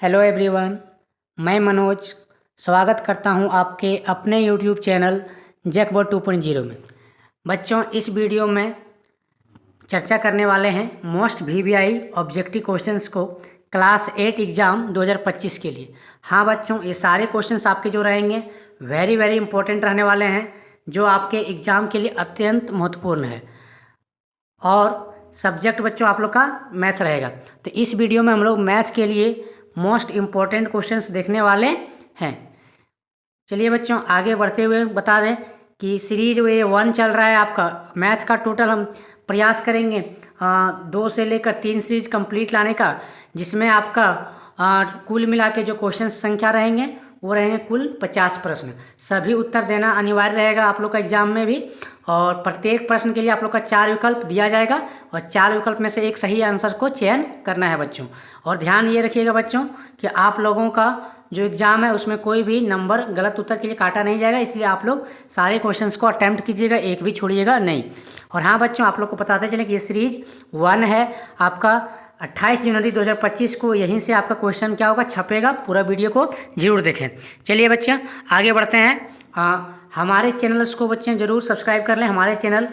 Hello everyone, मैं मनोज स्वागत करता हूं आपके अपने यूट्यूब चैनल जैकबोर्ड 2.0 में। बच्चों, इस वीडियो में चर्चा करने वाले हैं मोस्ट वीवीआई ऑब्जेक्टिव क्वेश्चंस को क्लास 8 एग्ज़ाम 2025 के लिए। हाँ बच्चों, ये सारे क्वेश्चंस आपके जो रहेंगे वेरी वेरी इंपॉर्टेंट रहने वाले हैं, जो आपके एग्ज़ाम के लिए अत्यंत महत्वपूर्ण है। और सब्जेक्ट बच्चों आप लोग का मैथ रहेगा। तो इस वीडियो में हम लोग मैथ के लिए मोस्ट इम्पॉर्टेंट क्वेश्चंस देखने वाले हैं। चलिए बच्चों, आगे बढ़ते हुए बता दें कि सीरीज ये 1 चल रहा है आपका मैथ का। टोटल हम प्रयास करेंगे 2 से लेकर 3 सीरीज कंप्लीट लाने का, जिसमें आपका कुल मिला के जो क्वेश्चन संख्या रहेंगे वो रहेंगे कुल 50 प्रश्न। सभी उत्तर देना अनिवार्य रहेगा आप लोग का एग्जाम में भी, और प्रत्येक प्रश्न के लिए आप लोग का 4 विकल्प दिया जाएगा और 4 विकल्प में से एक सही आंसर को चयन करना है बच्चों। और ध्यान ये रखिएगा बच्चों कि आप लोगों का जो एग्ज़ाम है उसमें कोई भी नंबर गलत उत्तर के लिए काटा नहीं जाएगा, इसलिए आप लोग सारे क्वेश्चंस को अटैम्प्ट कीजिएगा, एक भी छोड़िएगा नहीं। और हाँ बच्चों, आप लोग को बताते चले कि ये सीरीज 1 है आपका। 28 जनवरी 2025 को यहीं से आपका क्वेश्चन क्या होगा छपेगा। पूरा वीडियो को जरूर देखें। चलिए बच्चे आगे बढ़ते हैं। हमारे चैनल्स को बच्चे ज़रूर सब्सक्राइब कर लें। हमारे चैनल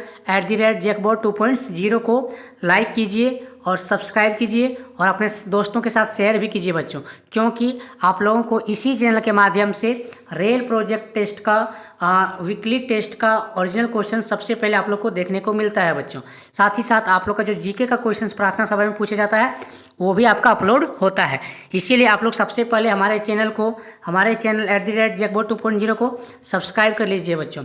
@जैकबोर्ड 2.0 को लाइक कीजिए और सब्सक्राइब कीजिए और अपने दोस्तों के साथ शेयर भी कीजिए बच्चों, क्योंकि आप लोगों को इसी चैनल के माध्यम से रेल प्रोजेक्ट टेस्ट का वीकली टेस्ट का ओरिजिनल क्वेश्चन सबसे पहले आप लोग को देखने को मिलता है बच्चों। साथ ही साथ आप लोग का जो जीके का क्वेश्चन प्रार्थना सभा में पूछा जाता है वो भी आपका अपलोड होता है। इसीलिए आप लोग सबसे पहले हमारे चैनल @जैकबोर्ड 2.0 को सब्सक्राइब कर लीजिए बच्चों।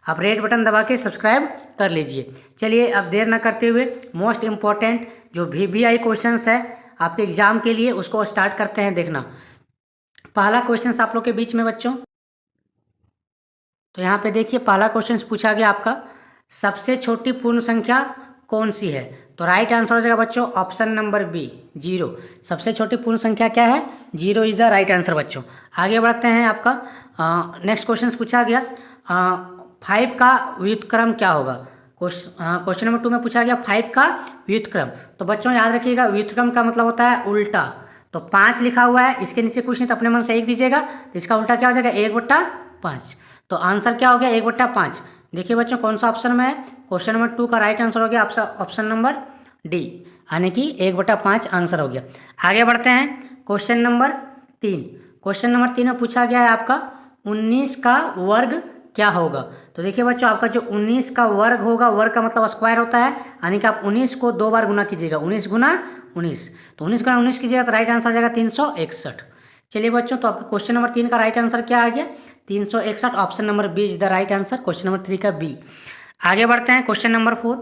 आप रेड बटन दबा के सब्सक्राइब कर लीजिए। चलिए अब देर ना करते हुए मोस्ट इम्पॉर्टेंट जो वीवीआई क्वेश्चंस है आपके एग्जाम के लिए उसको स्टार्ट करते हैं देखना। पहला क्वेश्चन आप लोग के बीच में बच्चों, तो यहाँ पे देखिए पहला क्वेश्चन पूछा गया आपका, सबसे छोटी पूर्ण संख्या कौन सी है? तो राइट आंसर हो जाएगा बच्चों ऑप्शन नंबर बी 0। सबसे छोटी पूर्ण संख्या क्या है? 0 इज द राइट आंसर बच्चों। आगे बढ़ते हैं आपका नेक्स्ट क्वेश्चन पूछा गया 5 का व्युत्क्रम क्या होगा? क्वेश्चन नंबर 2 में पूछा गया 5 का व्युत्क्रम। तो बच्चों याद रखिएगा व्युत्क्रम का मतलब होता है उल्टा। तो 5 लिखा हुआ है, इसके नीचे कुछ नहीं तो अपने मन से 1 दीजिएगा, तो इसका उल्टा क्या हो जाएगा 1/5। तो आंसर क्या हो गया 1/5। देखिए बच्चों कौन सा ऑप्शन में है? क्वेश्चन नंबर 2 का राइट आंसर हो गया ऑप्शन नंबर डी, यानी कि 1/5 आंसर हो गया। आगे बढ़ते हैं क्वेश्चन नंबर 3। क्वेश्चन नंबर 3 में पूछा गया है आपका 19 का वर्ग क्या होगा? तो देखिए बच्चों आपका जो 19 का वर्ग होगा, वर्ग का मतलब स्क्वायर होता है, यानी कि आप 19 को 2 बार गुना कीजिएगा, 19 गुना 19। तो 19 गुना 19 कीजिएगा तो राइट आंसर आ जाएगा 361। चलिए बच्चों, तो आपका क्वेश्चन नंबर 3 का राइट आंसर क्या आ गया? 361। Option number B is the right answer, question number 3 का बी। आगे बढ़ते हैं क्वेश्चन नंबर 4।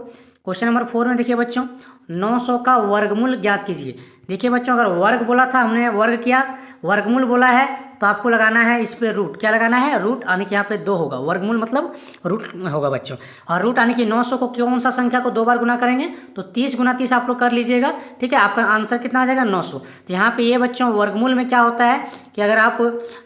क्वेश्चन नंबर 4 में देखिए बच्चों 900 का वर्गमूल ज्ञात कीजिए। देखिए बच्चों अगर वर्ग बोला था, हमने वर्ग किया, वर्गमूल बोला है तो आपको लगाना है इस पे रूट। क्या लगाना है? रूट, यानी कि यहाँ पे 2 होगा। वर्गमूल मतलब रूट होगा बच्चों। और रूट यानी कि 900 को कौन सा संख्या को 2 बार गुना करेंगे? तो 30 गुना 30 आप लोग कर लीजिएगा। ठीक है, आपका आंसर कितना आ जाएगा 900। तो यहाँ पे ये बच्चों वर्गमूल में क्या होता है कि अगर आप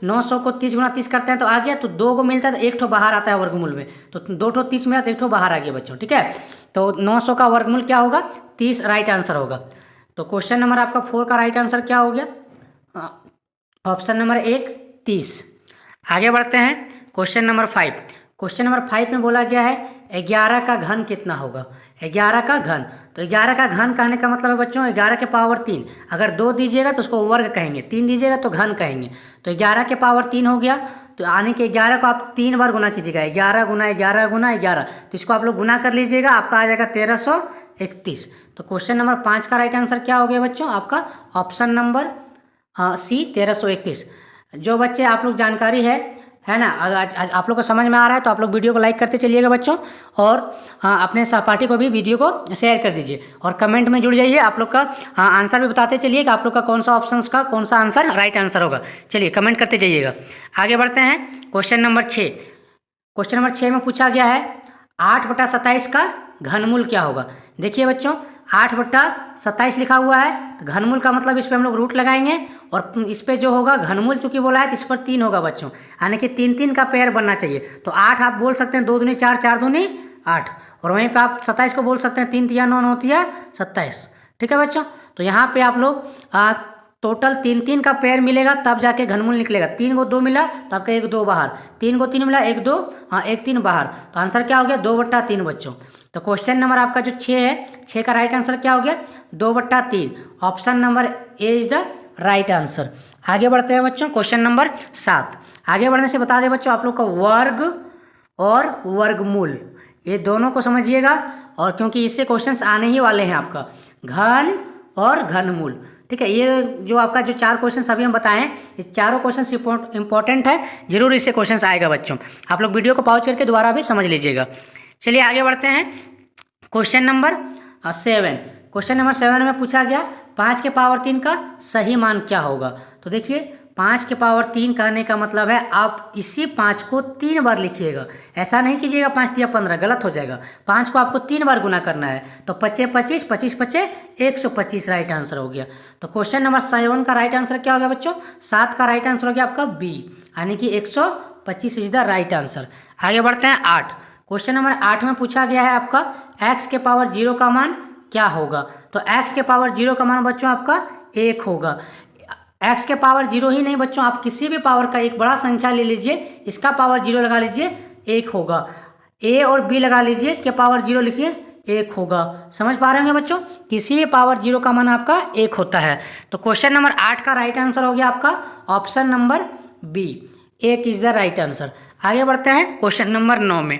900 को 30 गुना 30 करते हैं तो आ गया, तो 2 को मिलता है तो 1 ठो बाहर आता है वर्गमूल में, तो 2 ठो 30 मिला तो 1 ठो बाहर आ गया बच्चों। ठीक है, तो 900 का वर्गमूल क्या होगा? 30 राइट आंसर होगा। तो क्वेश्चन नंबर आपका 4 का राइट आंसर क्या हो गया? Option number 1 30। आगे बढ़ते हैं क्वेश्चन नंबर 5। क्वेश्चन नंबर 5 में बोला गया है 11 का घन कितना होगा? 11 का घन, तो 11 का घन कहने का मतलब है बच्चों 11 के पावर 3। अगर 2 दीजिएगा तो उसको वर्ग कहेंगे, 3 दीजिएगा तो घन कहेंगे। तो 11 के पावर 3 हो गया, तो यानी कि 11 को आप 3 बार गुना कीजिएगा, 11 गुना 11 गुना 11, तो इसको आप लोग गुना कर लीजिएगा, आपका आ जाएगा 1331। तो क्वेश्चन नंबर 5 का राइट आंसर क्या हो गया बच्चों? आपका ऑप्शन नंबर सी 1331। जो बच्चे आप लोग जानकारी है ना, आज आप लोग को समझ में आ रहा है तो आप लोग वीडियो को लाइक करते चलिएगा बच्चों, और अपने सहपाठी को भी वीडियो को शेयर कर दीजिए और कमेंट में जुड़ जाइए। आप लोग का आंसर भी बताते चलिए कि आप लोग का कौन सा ऑप्शन का कौन सा आंसर राइट आंसर होगा। चलिए कमेंट करते जाइएगा। आगे बढ़ते हैं क्वेश्चन नंबर 6। क्वेश्चन नंबर 6 में पूछा गया है 8/27 का घनमूल क्या होगा? देखिए बच्चों 8/27 लिखा हुआ है, तो घनमूल का मतलब इस पर हम लोग रूट लगाएंगे, और इस पे जो होगा घनमूल चूंकि बोला है तो इस पर 3 होगा बच्चों, यानी कि 3 का पेयर बनना चाहिए। तो 8 आप बोल सकते हैं 2 दूनी 4, 4 दूनी 8, और वहीं पे आप 27 को बोल सकते हैं 3 तिया 9, 9 तिया 27। ठीक है बच्चों, तो यहाँ पे आप लोग टोटल 3 का पेयर मिलेगा तब जाके घनमूल निकलेगा। 3 को 2 मिला तो आपका 1 2 बाहर, 3 को 3 मिला 1 2, हाँ 1 3 बाहर, तो आंसर क्या हो गया 2/3 बच्चों। तो क्वेश्चन नंबर आपका जो 6 है, 6 का राइट आंसर क्या हो गया 2/3। Option number A is the right answer. आगे बढ़ते हैं बच्चों क्वेश्चन नंबर 7। आगे बढ़ने से बता दें बच्चों आप लोग का वर्ग और वर्गमूल ये दोनों को समझिएगा, और क्योंकि इससे क्वेश्चंस आने ही वाले हैं आपका घन और घनमूल। ठीक है, ये जो आपका जो 4 क्वेश्चन अभी हम बताएं इस चारों क्वेश्चन इंपॉर्टेंट है, जरूर इससे क्वेश्चन आएगा बच्चों। आप लोग वीडियो को पॉज करके दोबारा भी समझ लीजिएगा। चलिए आगे बढ़ते हैं क्वेश्चन नंबर 7। क्वेश्चन नंबर 7 में पूछा गया 5 के पावर 3 का सही मान क्या होगा। तो देखिए 5 के पावर 3 कहने का मतलब है आप इसी 5 को 3 बार लिखिएगा, ऐसा नहीं कीजिएगा 5 या 15, गलत हो जाएगा। 5 को आपको 3 बार गुना करना है, तो 5 25 25 25 125 राइट आंसर हो गया। तो क्वेश्चन नंबर 7 का राइट आंसर क्या हो गया बच्चों 7 का राइट आंसर हो गया आपका बी, यानी कि 125 इज द राइट आंसर। आगे बढ़ते हैं 8। क्वेश्चन नंबर 8 में पूछा गया है आपका x के पावर 0 का मान क्या होगा। तो x के पावर 0 का मान बच्चों आपका 1 होगा। x के पावर 0 ही नहीं बच्चों, आप किसी भी पावर का एक बड़ा संख्या ले लीजिए, इसका पावर 0 लगा लीजिए 1 होगा। a और b लगा लीजिए के पावर 0 लिखिए 1 होगा। समझ पा रहे होंगे बच्चों, किसी भी पावर 0 का मान आपका 1 होता है। तो क्वेश्चन नंबर 8 का राइट आंसर हो गया आपका option number B, 1 is the right answer. आगे बढ़ते हैं क्वेश्चन नंबर 9 में।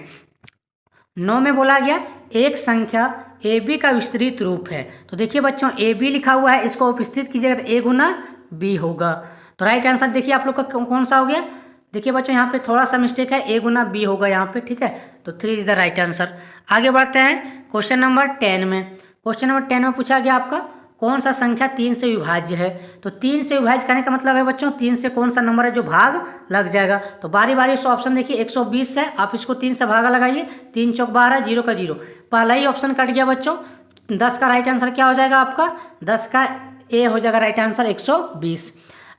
9 में बोला गया एक संख्या ए बी का विस्तृत रूप है। तो देखिए बच्चों ए बी लिखा हुआ है, इसको विस्तृत कीजिएगा तो ए गुना बी होगा। तो राइट आंसर देखिए आप लोग का कौन सा हो गया। देखिए बच्चों यहाँ पे थोड़ा सा मिस्टेक है, ए गुना बी होगा यहाँ पे, ठीक है। तो 3 इज द राइट आंसर। आगे बढ़ते हैं क्वेश्चन नंबर 10 में। क्वेश्चन नंबर 10 में पूछा गया आपका कौन सा संख्या 3 से विभाज्य है। तो 3 से विभाज्य करने का मतलब है बच्चों 3 से कौन सा नंबर है जो भाग लग जाएगा। तो बारी बारी से ऑप्शन देखिए 120 है, आप इसको 3 से भागा लगाइए, 3 चौक 12, 0 का 0, पहला ही ऑप्शन कट गया बच्चों। 10 का राइट आंसर क्या हो जाएगा आपका 10 का ए हो जाएगा राइट आंसर 120।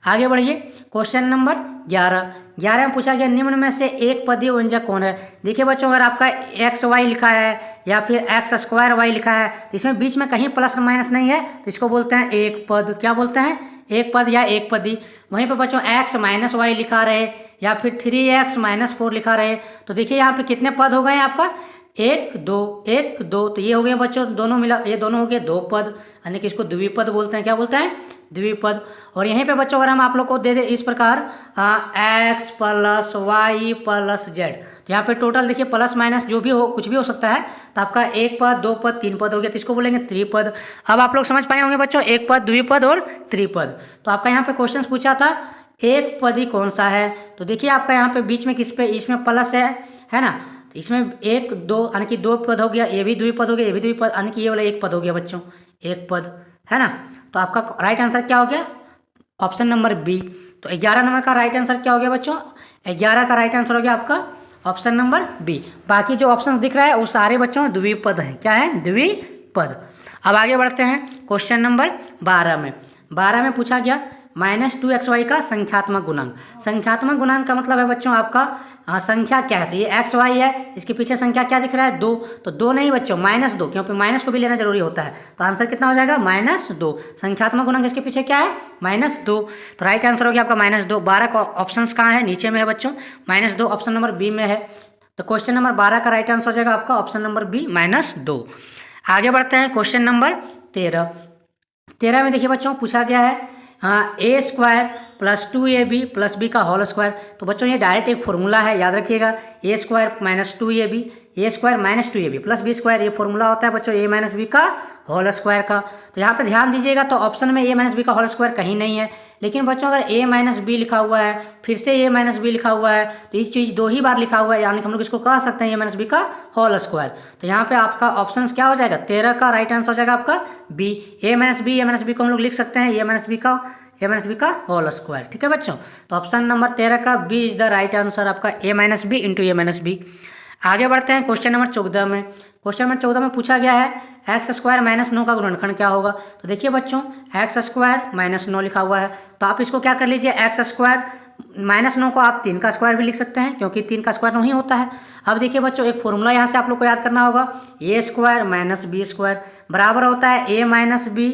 आगे बढ़िए क्वेश्चन नंबर 11 में पूछा गया निम्न में से एक पदीय व्यंजक कौन है। देखिए बच्चों अगर आपका एक्स वाई लिखा है या फिर एक्स स्क्वायर वाई लिखा है तो इसमें बीच में कहीं प्लस माइनस नहीं है, तो इसको बोलते हैं एक पद। क्या बोलते हैं एक पद या एक पदी। वहीं पर बच्चों एक्स माइनस वाई लिखा रहे या फिर 3x माइनस 4 लिखा रहे, तो देखिए यहाँ पे कितने पद हो गए आपका 1 2 1 2, तो ये हो गए बच्चों दोनों मिला, ये दोनों हो गए 2 पद, यानी कि इसको द्विपद बोलते हैं। क्या बोलते हैं द्विपद। और यहीं पे बच्चों अगर हम आप लोग को दे दें इस प्रकार x plus Y plus Z, तो यहाँ पे टोटल देखिए प्लस माइनस जो भी हो कुछ भी हो सकता है, तो आपका 1 पद 2 पद 3 पद हो गया, तो इसको बोलेंगे त्रिपद। अब आप लोग समझ पाए होंगे बच्चों एक पद द्विपद और त्रिपद। तो आपका यहाँ पे क्वेश्चन पूछा था एक पदी कौन सा है। तो देखिए आपका यहाँ पे बीच में किस पे इसमें प्लस है ना, तो इसमें 1 2 यानी कि 2 पद हो गया, ये भी द्विपद हो गया, ये भी द्विपद, यानी कि ये वाला 1 पद हो गया बच्चों, 1 पद है ना। तो आपका राइट आंसर क्या हो गया ऑप्शन नंबर बी। तो 11 नंबर का राइट आंसर क्या हो गया बच्चों 11 का राइट आंसर हो गया आपका ऑप्शन नंबर बी। बाकी जो ऑप्शन दिख रहा है वो सारे बच्चों द्विपद हैं। क्या है द्विपद। अब आगे बढ़ते हैं क्वेश्चन नंबर 12 में। 12 में पूछा गया -2xy का संख्यात्मक गुणांक। संख्यात्मक गुणांक का मतलब है बच्चों आपका संख्या क्या है। तो ये एक्स वाई है, इसके पीछे संख्या क्या दिख रहा है 2, तो 2 नहीं बच्चों -2, क्योंकि माइनस को भी लेना जरूरी होता है। तो आंसर कितना हो जाएगा -2। संख्यात्मक गुणांक इसके पीछे क्या है -2, तो राइट आंसर हो गया आपका -2। 12 का ऑप्शन कहाँ है नीचे में है बच्चों, -2 ऑप्शन नंबर बी में है। तो क्वेश्चन नंबर 12 का राइट आंसर हो जाएगा आपका ऑप्शन नंबर बी -2। आगे बढ़ते हैं क्वेश्चन नंबर 13 में देखिए बच्चों पूछा गया है A square plus 2ab plus B का होल स्क्वायर। तो बच्चों ये डायरेक्ट एक फॉर्मूला है, याद रखिएगा A square -2ab, A square -2ab plus B square, ये फॉर्मूला होता है बच्चों ए माइनस बी का होल स्क्वायर का। तो यहाँ पे ध्यान दीजिएगा तो ऑप्शन में ए माइनस बी का होल स्क्वायर कहीं नहीं है, लेकिन बच्चों अगर ए माइनस बी लिखा हुआ है फिर से ए माइनस बी लिखा हुआ है तो इस चीज़ 2 ही बार लिखा हुआ है, यानी कि हम लोग इसको कह सकते हैं ए माइनस बी का होल स्क्वायर। तो यहाँ पे आपका ऑप्शन क्या हो जाएगा 13 का राइट आंसर हो जाएगा आपका बी, ए माइनस बी को हम लोग लिख सकते हैं ए माइनस बी का होल स्क्वायर। ठीक है बच्चों, तो ऑप्शन नंबर 13 का B is the right answer आपका A minus B into A minus B. आगे बढ़ते हैं क्वेश्चन नंबर 14 में। क्वेश्चन नंबर 14 में पूछा गया है एक्स स्क्वायर -9 का गुणनखंड क्या होगा। तो देखिए बच्चों एक्स स्क्वायर -9 लिखा हुआ है, तो आप इसको क्या कर लीजिए एक्स स्क्वायर -9 को आप 3 का स्क्वायर भी लिख सकते हैं, क्योंकि 3 का स्क्वायर 9 ही होता है। अब देखिए बच्चों एक फॉर्मूला यहाँ से आप लोग को याद करना होगा, ए स्क्वायर -b स्क्वायर बराबर होता है a माइनस बी,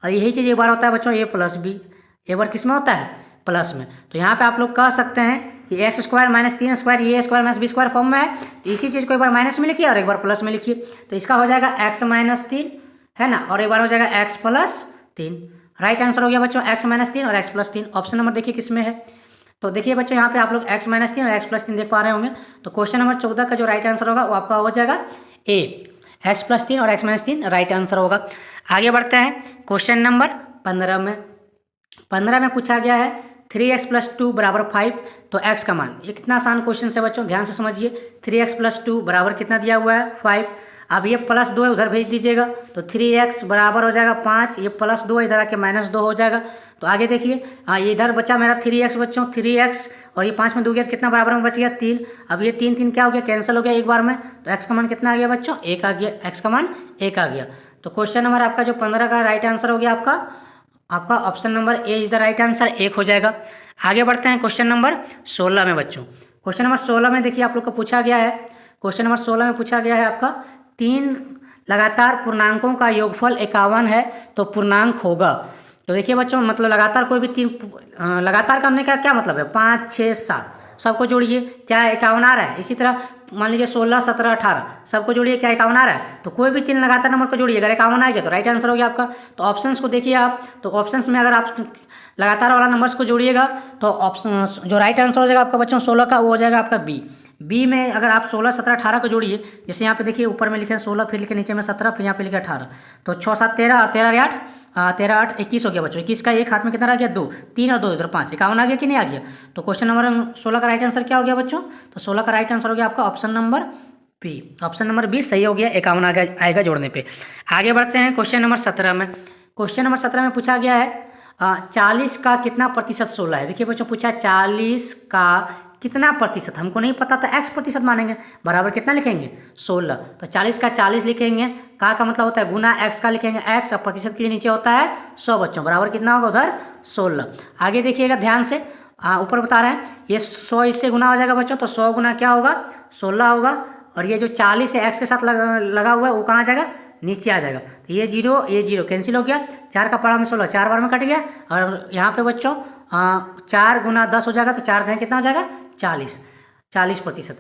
और यही चीज़ एक बार होता है बच्चों a प्लस बी, एक बार किस में होता है, प्लस में। तो यहाँ पे आप लोग कह सकते हैं कि एक्स स्क्वायर माइनस 3 स्क्वायर ये square minus B square form में है, तो इसी चीज़ को एक बार माइनस में लिखिए और एक बार प्लस में लिखिए। तो इसका हो जाएगा एक्स माइनस 3 है ना, और एक बार हो जाएगा एक्स प्लस 3। राइट आंसर हो गया बच्चों एक्स माइनस 3 और एक्स प्लस 3। ऑप्शन नंबर देखिए किस में है। तो देखिए बच्चों यहाँ पे आप लोग एक्स माइनस 3 और एक्स प्लस 3 देख पा रहे होंगे। तो क्वेश्चन नंबर 14 का जो राइट आंसर होगा वो आपका हो जाएगा ए, एक्स प्लस 3 और एक्स माइनस 3 राइट आंसर होगा। आगे बढ़ते हैं क्वेश्चन नंबर 15 में। 15 में पूछा गया है 3x प्लस 2 बराबर 5, तो x का मान। ये कितना आसान क्वेश्चन है बच्चों, ध्यान से समझिए। 3x प्लस 2 बराबर कितना दिया हुआ है 5। अब ये प्लस 2 है उधर भेज दीजिएगा, तो 3x बराबर हो जाएगा 5, ये प्लस 2 इधर आके माइनस 2 हो जाएगा। तो आगे देखिए हाँ, ये इधर बचा मेरा 3x बच्चों, 3x और ये 5 में 2 गया तो कितना बराबर में बच गया 3। अब ये 3 3 क्या हो गया, कैंसिल हो गया एक बार में। तो x का मान कितना आ गया बच्चों, 1 आ गया, x का मान 1 आ गया। तो क्वेश्चन नंबर आपका जो 15 का राइट आंसर हो गया आपका option number A is the right answer, 1 हो जाएगा। आगे बढ़ते हैं क्वेश्चन नंबर 16 में बच्चों। क्वेश्चन नंबर 16 में देखिए आप लोग को पूछा गया है, क्वेश्चन नंबर 16 में पूछा गया है आपका 3 लगातार पूर्णांकों का योगफल 51 है तो पूर्णांक होगा। तो देखिए बच्चों मतलब लगातार कोई भी 3 लगातार करने का क्या मतलब है, 5 6 7 सबको जोड़िए, क्या 51 आ रहा है। इसी तरह मान लीजिए 16 17 18 सबको जोड़िए, क्या 51 आ रहा है। तो कोई भी 3 लगातार नंबर को जोड़िए, अगर 51 आ गया तो राइट आंसर हो गया आपका। तो ऑप्शंस को देखिए आप, तो ऑप्शंस में अगर आप लगातार वाला नंबर्स को जोड़िएगा तो ऑप्शन जो राइट आंसर हो जाएगा आपका बच्चों 16 का, वो हो जाएगा आपका बी में अगर आप 16 17 18 को जोड़िए, जैसे यहाँ पे देखिए ऊपर में लिखे हैं 16, फिर लिखे नीचे में 17, फिर यहाँ पे लिखे 18, तो 6 7 13 और 13 8 13 8 21 हो गया बच्चों। 21 का एक हाथ में कितना रह गया 2, 3 और 2 इधर 5, 51 आ गया कि नहीं आ गया। तो क्वेश्चन नंबर 16 का राइट आंसर क्या हो गया बच्चों, तो 16 का राइट आंसर हो गया आपका option number B. Option number B सही हो गया, 51 आएगा जोड़ने पे। आगे बढ़ते हैं क्वेश्चन नंबर 17 में। क्वेश्चन नंबर 17 में पूछा गया है 40 का कितना प्रतिशत 16 है। देखिए बच्चों पूछा 40 का कितना प्रतिशत, हमको नहीं पता तो x प्रतिशत मानेंगे, बराबर कितना लिखेंगे 16। तो 40 का 40 लिखेंगे, का मतलब होता है गुना x का लिखेंगे x, और प्रतिशत के लिए नीचे होता है 100 बच्चों, बराबर कितना होगा उधर 16। आगे देखिएगा ध्यान से, ऊपर बता रहे हैं ये 100 इससे गुना हो जाएगा बच्चों, तो 100 गुना क्या होगा 16 होगा, और ये जो 40 है x के साथ लगा हुआ है वो कहाँ आ जाएगा नीचे आ जाएगा। तो ये जीरो कैंसिल हो गया, 4 का पड़ा में 16 4 बार में कट गया, और यहाँ पे बच्चों 4 गुना 10 हो जाएगा, तो 4 दें कितना हो जाएगा 40%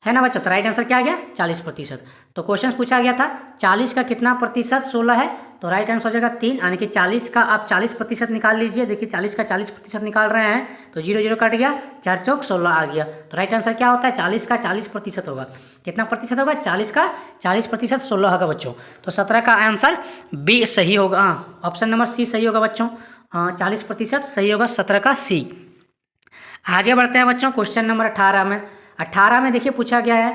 है ना बच्चों। तो राइट आंसर क्या आ गया 40%। तो क्वेश्चन पूछा गया था 40 का कितना प्रतिशत 16 है, तो राइट आंसर हो जाएगा 3, यानी कि 40 का आप 40% निकाल लीजिए। देखिए 40 का 40% निकाल रहे हैं तो 0 0 कट गया, 4 चौक 16 आ गया। तो राइट आंसर क्या होता है 40 का 40% होगा। कितना प्रतिशत होगा 40 का 40%, 16 होगा बच्चों। तो 17 का आंसर बी सही होगा, ऑप्शन नंबर सी सही होगा बच्चों, 40% सही होगा 17 का सी। आगे बढ़ते हैं बच्चों क्वेश्चन नंबर 18 में। 18 में देखिए पूछा गया है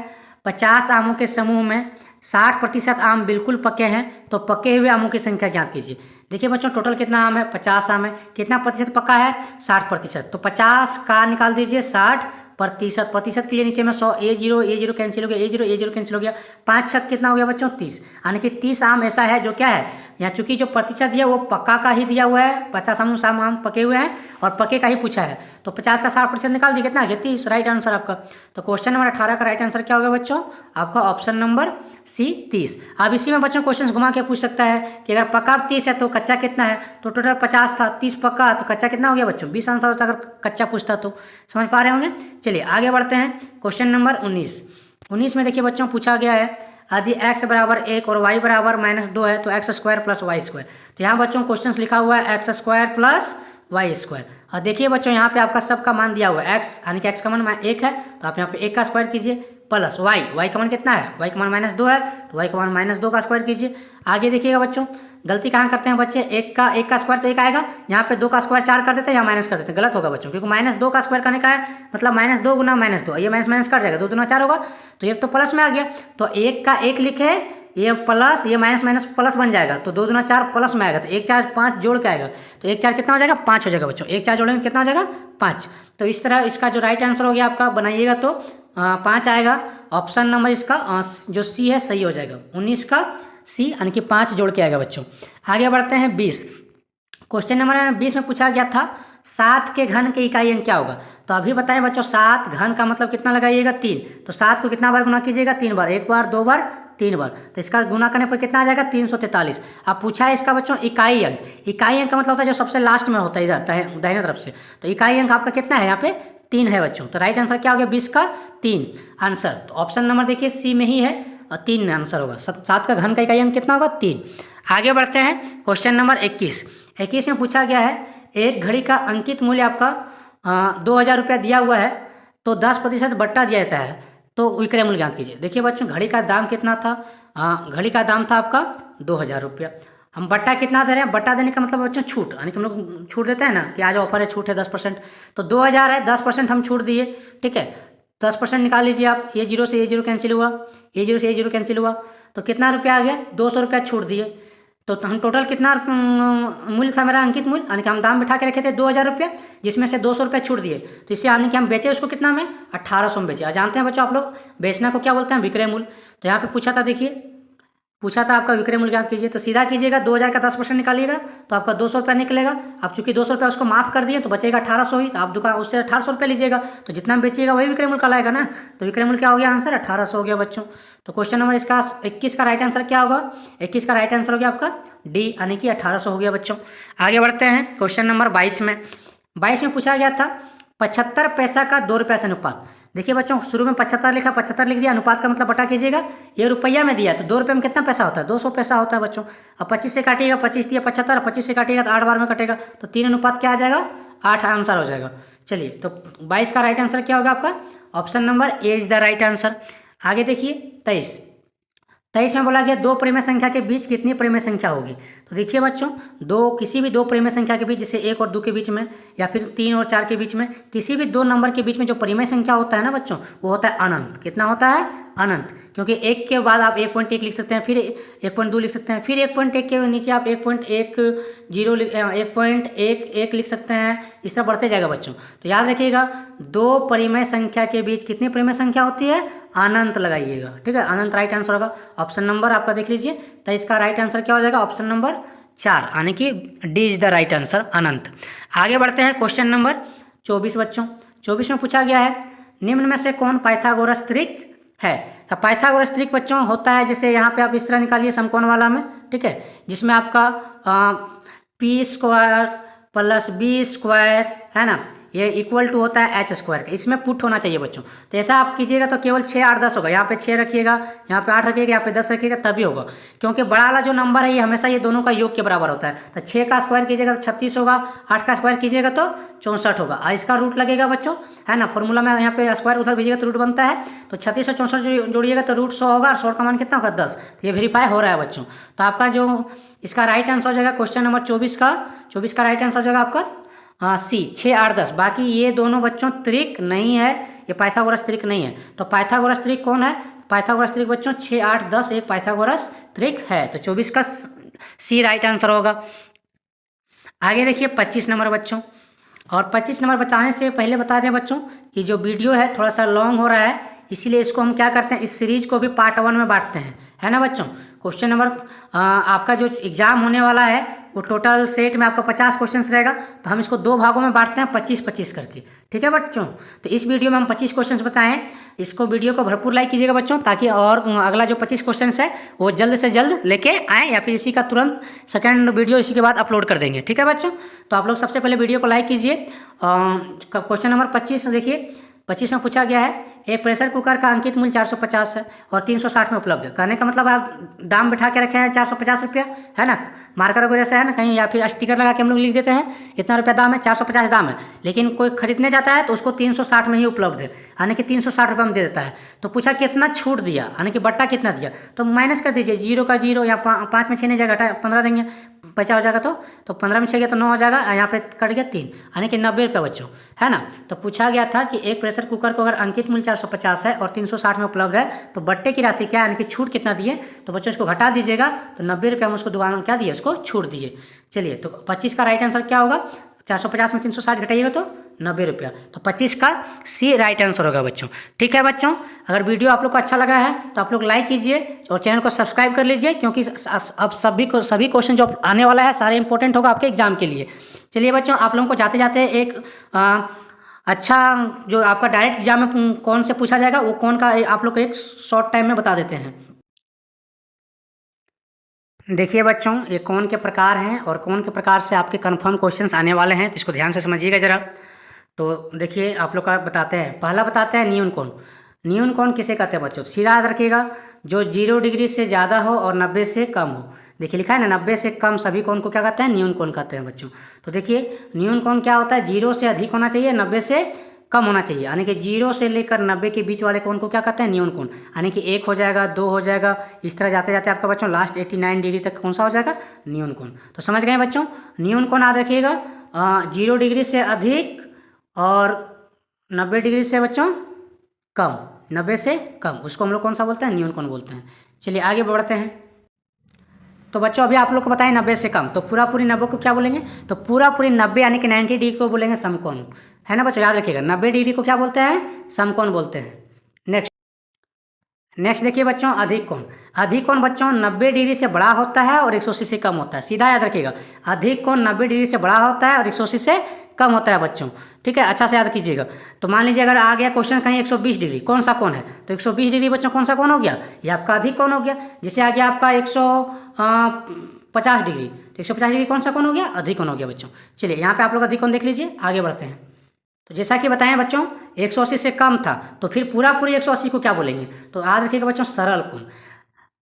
50 आमों के समूह में 60% आम बिल्कुल पके हैं, तो पके हुए आमों की संख्या ज्ञात कीजिए। देखिए बच्चों टोटल कितना आम है 50 आम है, कितना प्रतिशत पका है 60%, तो 50 का निकाल दीजिए 60%, प्रतिशत के लिए नीचे में 100, ए जीरो कैंसिल हो गया, ए जीरो कैंसिल हो गया, 5 छक कितना हो गया बच्चों 30, यानी कि 30 आम ऐसा है जो क्या है यहाँ, चूंकि जो प्रतिशत दिया वो पक्का का ही दिया हुआ है, 50 आम पके हुए हैं और पके का ही पूछा है, तो 50 का 60% निकाल दिए कितना आ गया 30, राइट आंसर आपका। तो क्वेश्चन नंबर 18 का राइट आंसर क्या होगा बच्चों आपका ऑप्शन नंबर सी 30। अब इसी में बच्चों क्वेश्चन घुमा के पूछ सकता है कि अगर पक्का 30 है तो कच्चा कितना है, तो टोटल 50 था, 30 पक्का, तो कच्चा कितना हो गया बच्चों 20 आंसर होता अगर कच्चा पूछता तो। समझ पा रहे होंगे। चलिए आगे बढ़ते हैं क्वेश्चन नंबर 19 में देखिए बच्चों पूछा गया है यदि x बराबर 1 और y बराबर -2 है तो x square plus Y square. तो यहाँ बच्चों क्वेश्चन लिखा हुआ है x square plus Y square, और देखिए बच्चों यहाँ पे आपका सबका मान दिया हुआ है x, यानी कि x का मान 1 है, तो आप यहाँ पे 1 का स्क्वायर कीजिए, प्लस y का मान कितना है, y का मान -2 है, तो y का मान -2 का स्क्वायर कीजिए। आगे देखिएगा बच्चों गलती कहाँ करते हैं बच्चे, 1 का स्क्वायर तो 1 आएगा, यहाँ पे 2 का स्क्वायर 4 कर देते हैं या माइनस कर देते हैं, गलत होगा बच्चों, क्योंकि -2 का स्क्वायर करने का है मतलब -2 गुना -2, ये माइनस कट जाएगा, 2 दूना 4 होगा, तो ये तो प्लस में आ गया, तो 1 का 1 लिखे, ये प्लस ये माइनस प्लस बन जाएगा, तो 2 दूना 4 प्लस में आएगा, तो 1 4 5 जोड़ के आएगा, तो 1 4 कितना हो जाएगा 5 हो जाएगा बच्चों, 1 4 जोड़ेंगे कितना हो जाएगा 5। तो इस तरह इसका जो राइट आंसर हो गया आपका बनाइएगा तो 5 आएगा, ऑप्शन नंबर इसका जो सी है सही हो जाएगा, 19 का सी, यानी कि 5 जोड़ के आएगा बच्चों। आगे बढ़ते हैं 20। क्वेश्चन नंबर 20 में पूछा गया था 7 के घन के इकाई अंक क्या होगा। तो अभी बताएं बच्चों 7 घन का मतलब कितना लगाइएगा 3, तो 7 को कितना बार गुना कीजिएगा 3 बार, 1 बार 2 बार 3 बार, तो इसका गुना करने पर कितना आ जाएगा 343। अब पूछा है इसका बच्चों इकाई अंक। इकाई अंक का मतलब होता है जो सबसे लास्ट में होता है इधर दाहिने तरफ से, तो इकाई अंक आपका कितना है यहाँ पे 3 है बच्चों। तो राइट आंसर क्या हो गया 20 का 3 आंसर। तो ऑप्शन नंबर देखिए सी में ही है और 3 आंसर होगा। 7 का घन का इकाई अंक कितना होगा 3। आगे बढ़ते हैं क्वेश्चन नंबर 21 में पूछा गया है एक घड़ी का अंकित मूल्य आपका 2000 रुपया दिया हुआ है, तो 10% बट्टा दिया जाता है, तो विक्रय मूल्य ज्ञात कीजिए। देखिए बच्चों घड़ी का दाम कितना था, घड़ी का दाम था आपका 2000 रुपया। हम बट्टा कितना दे रहे हैं, बट्टा देने का मतलब बच्चों छूट, यानी कि हम लोग छूट देते हैं ना कि आज ऑफर है छूट है 10%, तो 2000 है 10% हम छूट दिए, ठीक है। 10% निकाल लीजिए आप, ये जीरो से ये जीरो कैंसिल हुआ, ये जीरो से ये जीरो कैंसिल हुआ, तो कितना रुपया आ गया 200 रुपया छूट दिए। तो हम टोटल कितना मूल्य था मेरा अंकित मूल्य, यानी कि हम दाम बिठा के रखे थे 2000 रुपया, जिसमें से 200 रुपया छूट दिए, तो इससे यानी कि हम बेचे उसको कितना में 1800 में बेचे। जानते हैं बच्चों आप लोग बेचना को क्या बोलते हैं विक्रय मूल्य। तो यहाँ पे पूछा था, देखिए पूछा था आपका विक्रय मूल्य ज्ञात कीजिए, तो सीधा कीजिएगा 2000 का 10% निकालिएगा तो आपका 200 रुपया निकलेगा। आप चूंकि 200 रुपया उसको माफ कर दिए तो बचेगा 1800 ही, तो आप दुकान उससे 1800 रुपया लीजिएगा, तो जितना बेचिएगा वही विक्रय मूल्य कहलाएगा ना। तो विक्रय मूल्य क्या हो गया आंसर 1800 हो गया बच्चों। तो क्वेश्चन नंबर इसका 21 का राइट आंसर क्या होगा, 21 का राइट आंसर हो गया आपका डी, यानी कि 1800 हो गया बच्चों। आगे बढ़ते हैं क्वेश्चन नंबर 22 में पूछा गया था 75 पैसा का 2 रुपया से अनुपात। देखिए बच्चों शुरू में 75 लिखा, 75 लिख दिया, अनुपात का मतलब बटा कीजिएगा, ये रुपया में दिया तो 2 रुपये में कितना पैसा होता है 200 पैसा होता है बच्चों। अब 25 से काटिएगा, 25 दिया 75, 25 से काटिएगा तो 8 बार में कटेगा, तो 3 अनुपात क्या आ जाएगा 8 आंसर हो जाएगा। चलिए तो 22 का राइट आंसर क्या होगा आपका, option number A is the right answer. आगे देखिए 23 में बोला गया दो परिमेय संख्या के बीच कितनी परिमेय संख्या होगी। तो देखिए बच्चों किसी भी दो परिमेय संख्या के बीच, जैसे 1 और 2 के बीच में या फिर 3 और 4 के बीच में, किसी भी दो नंबर के बीच में जो परिमेय संख्या होता है ना बच्चों, वो होता है अनंत। कितना होता है अनंत, क्योंकि 1 के बाद आप 1.1 लिख सकते हैं, फिर 1.2 लिख सकते हैं, फिर 1.1 के नीचे आप 1.11 लिख सकते हैं, इस तरह बढ़ते जाएगा बच्चों। तो याद रखिएगा दो परिमेय संख्या के बीच कितनी परिमेय संख्या होती है, अनंत लगाइएगा, ठीक है। अनंत राइट आंसर होगा। ऑप्शन नंबर आपका देख लीजिए, तो इसका राइट आंसर क्या हो जाएगा ऑप्शन नंबर 4, यानी कि D is the right answer Anant. आगे बढ़ते हैं क्वेश्चन नंबर 24 बच्चों। 24 में पूछा गया है निम्न में से कौन पाइथागोरस त्रिक है। तो पाइथागोरस त्रिक बच्चों होता है, जैसे यहाँ पे आप इस तरह निकालिए समकोण वाला में, ठीक है, जिसमें आपका p square plus b square है ना, ये इक्वल टू होता है h स्क्वायर का, इसमें पुट होना चाहिए बच्चों। तो ऐसा आप कीजिएगा तो केवल 6 8 10 होगा, यहाँ पे 6 रखिएगा, यहाँ पे 8 रखिएगा, यहाँ पे 10 रखिएगा, तभी होगा, क्योंकि बड़ा वाला जो नंबर है ये हमेशा ये दोनों का योग के बराबर होता है। तो 6 का स्क्वायर कीजिएगा तो 36 होगा, 8 का स्क्वायर कीजिएगा तो 64 होगा, और इसका रूट लगेगा बच्चों, है ना। फॉर्मूला में यहाँ पे स्क्वायर उधर भेजिएगा तो रूट बनता है, तो 36 और 64 जोड़िएगा तो रूट 100 होगा, और 100 का मान कितना होगा 10। तो ये वेरीफाई हो रहा है बच्चों। तो आपका जो इसका राइट आंसर हो जाएगा क्वेश्चन नंबर 24 का राइट आंसर हो जाएगा आपका सी 6 8 10। बाकी ये दोनों बच्चों त्रिक नहीं है, ये पाइथागोरस त्रिक नहीं है। तो पाइथागोरस त्रिक कौन है, पाइथागोरस त्रिक बच्चों 6 8 10 एक पाइथागोरस त्रिक है। तो 24 का सी राइट आंसर होगा। आगे देखिए 25 नंबर बच्चों, और 25 नंबर बताने से पहले बता दें बच्चों कि जो वीडियो है थोड़ा सा लॉन्ग हो रहा है, इसीलिए इसको हम क्या करते हैं, इस सीरीज को भी पार्ट 1 में बांटते हैं, है ना बच्चों। क्वेश्चन नंबर आपका जो एग्जाम होने वाला है वो टोटल सेट में आपका 50 क्वेश्चंस रहेगा, तो हम इसको 2 भागों में बांटते हैं 25-25 करके, ठीक है बच्चों। तो इस वीडियो में हम 25 क्वेश्चंस बताएं, इसको वीडियो को भरपूर लाइक कीजिएगा बच्चों, ताकि और अगला जो 25 क्वेश्चंस है वो जल्द से जल्द लेके आएँ, या फिर इसी का तुरंत सेकेंड वीडियो इसी के बाद अपलोड कर देंगे, ठीक है बच्चों। तो आप लोग सबसे पहले वीडियो को लाइक कीजिए। क्वेश्चन नंबर 25 देखिए, 25 में पूछा गया है एक प्रेशर कुकर का अंकित मूल्य 450 है और 360 में उपलब्ध है। कहने का मतलब आप दाम बिठा के रखे हैं 450 रुपया, है ना, मार्कर वगैरह से, है ना, कहीं या फिर स्टिकर लगा के हम लोग लिख देते हैं इतना रुपया दाम है, 450 दाम है, लेकिन कोई खरीदने जाता है तो उसको 360 में ही उपलब्ध है, यानी कि 360 रुपये में दे देता है। तो पूछा कितना छूट दिया, यानी कि बट्टा कितना दिया, तो माइनस कर दीजिए, 0 का 0, या 5 में 6 नहीं जाएगा, 15 देंगे, बचा हो जाएगा, तो 15 में 6 गया तो 9 हो जाएगा, यहाँ पे कट गया 3, यानी कि 90 रुपये बच्चों, है ना। तो पूछा गया था कि एक प्रेशर कुकर को अगर अंकित मूल्य 450 है और 360 में उपलब्ध है तो बट्टे की राशि क्या है, यानी कि छूट कितना दिए। तो बच्चों इसको घटा दीजिएगा, तो 90 रुपये हम उसको दुकान में क्या दिए, उसको छूट दिए। चलिए तो 25 का राइट आंसर क्या होगा, 450 में 360 घटाइएगा तो 90 रुपया, तो 25 का सी राइट आंसर होगा बच्चों, ठीक है बच्चों। अगर वीडियो आप लोग को अच्छा लगा है तो आप लोग लाइक कीजिए और चैनल को सब्सक्राइब कर लीजिए, क्योंकि अब सभी क्वेश्चन जो आने वाला है सारे इंपॉर्टेंट होगा आपके एग्जाम के लिए। चलिए बच्चों, आप लोगों को जाते जाते एक अच्छा जो आपका डायरेक्ट एग्जाम में कौन से पूछा जाएगा वो कौन का आप लोग को एक शॉर्ट टाइम में बता देते हैं। देखिए बच्चों, ये कौन के प्रकार हैं और कौन के प्रकार से आपके कंफर्म क्वेश्चंस आने वाले हैं, तो इसको ध्यान से समझिएगा ज़रा। तो देखिए आप लोग का बताते हैं, पहला बताते हैं न्यून कोण। न्यून कोण किसे कहते हैं बच्चों? सीधा याद रखिएगा, जो 0 डिग्री से ज़्यादा हो और 90 से कम हो। देखिए लिखा है ना, 90 से कम सभी कोण को क्या कहते हैं? न्यून कोण कहते हैं बच्चों। तो देखिए न्यून कोण क्या होता है? 0 से अधिक होना चाहिए, 90 से कम होना चाहिए। यानी कि 0 से लेकर 90 के बीच वाले कोण को क्या कहते हैं? न्यून कोण। यानी कि 1 हो जाएगा, 2 हो जाएगा, इस तरह जाते जाते आपका बच्चों लास्ट 89 डिग्री तक कौन सा हो जाएगा? न्यून कोण। तो समझ गए बच्चों, न्यून कोण याद रखिएगा, 0 डिग्री से अधिक और 90 डिग्री से बच्चों कम, 90 से कम, उसको हम लोग कौन सा बोलते हैं? न्यून कोण बोलते हैं। चलिए आगे बढ़ते हैं। तो बच्चों अभी आप लोग को बताएं 90 से कम, तो पूरा पूरी 90 को क्या बोलेंगे? तो पूरा पूरी 90 यानी कि 90 डिग्री को बोलेंगे समकोण, है ना बच्चों? याद रखिएगा 90 डिग्री को क्या बोलते हैं? समकोण बोलते हैं। नेक्स्ट देखिए बच्चों, अधिक कोण। अधिक कोण बच्चों 90 डिग्री से बड़ा होता है और 180 से कम होता है। सीधा याद रखिएगा, अधिक कोण 90 डिग्री से बड़ा होता है और 180 से कम होता है बच्चों, ठीक है? अच्छा से याद कीजिएगा। तो मान लीजिए अगर आ गया क्वेश्चन कहीं 120 डिग्री, कौन सा कोण है? तो 120 डिग्री बच्चों कौन सा कोण हो गया? ये आपका अधिक कोण हो गया। जैसे आ गया आपका 150 डिग्री, तो 150 डिग्री कौन सा कोण हो गया? अधिक कोण हो गया बच्चों। चलिए यहाँ पे आप लोग अधिक कोण देख लीजिए, आगे बढ़ते हैं। तो जैसा कि बताएं बच्चों 180 से कम था, तो फिर पूरा पूरी 180 को क्या बोलेंगे? तो याद रखिएगा बच्चों सरल कोण,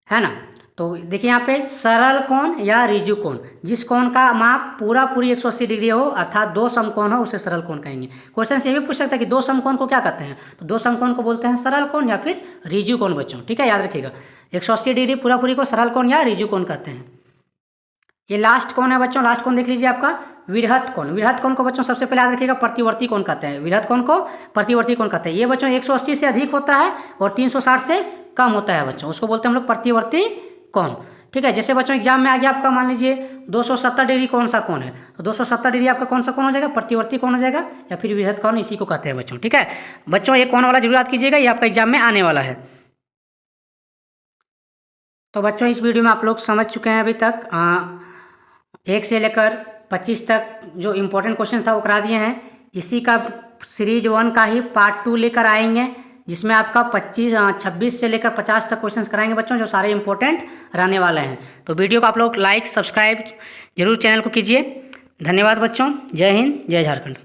है ना? तो देखिए यहाँ पे सरल कोण या ऋजु कोण, जिस कोण का माप पूरा पूरी 180 डिग्री हो अर्थात 2 समकोण हो उसे सरल कोण कहेंगे। क्वेश्चन से ये भी पूछ सकता है कि 2 समकोण को क्या कहते हैं? तो 2 समकोण को बोलते हैं सरल कोण या फिर ऋजु कोण बच्चों, ठीक है? याद रखिएगा 180 डिग्री पूरा पूरी को सरल कोण या ऋजु कोण कहते हैं। ये लास्ट कोण है बच्चों, लास्ट कोण देख लीजिए आपका विरहत कोण। विरहत कोण को बच्चों सबसे पहले याद रखिएगा प्रतिवर्ती कोण कहते हैं। विरहत कोण को प्रतिवर्ती कोण कहते हैं। ये बच्चों 180 से अधिक होता है और 360 से कम होता है बच्चों, उसको बोलते हैं हम लोग प्रतिवर्ती कोण, ठीक है? जैसे बच्चों एग्जाम में आ गया आपका, मान लीजिए 270 डिग्री कौन सा कोण है? तो 270 डिग्री आपका कौन सा कोण हो जाएगा? प्रतिवर्ती कोण हो जाएगा या फिर विरहत कोण, इसी को कहते हैं बच्चों, ठीक है? बच्चों ये कोण वाला जरूर याद कीजिएगा, ये आपका एग्जाम में आने वाला है। तो बच्चों इस वीडियो में आप लोग समझ चुके हैं अभी तक 1 से लेकर 25 तक जो इम्पोर्टेंट क्वेश्चन था वो करा दिए हैं। इसी का सीरीज 1 का ही पार्ट 2 लेकर आएंगे, जिसमें आपका 26 से लेकर 50 तक क्वेश्चंस कराएंगे बच्चों, जो सारे इंपॉर्टेंट रहने वाले हैं। तो वीडियो को आप लोग लाइक सब्सक्राइब जरूर चैनल को कीजिए। धन्यवाद बच्चों, जय हिंद, जय झारखंड।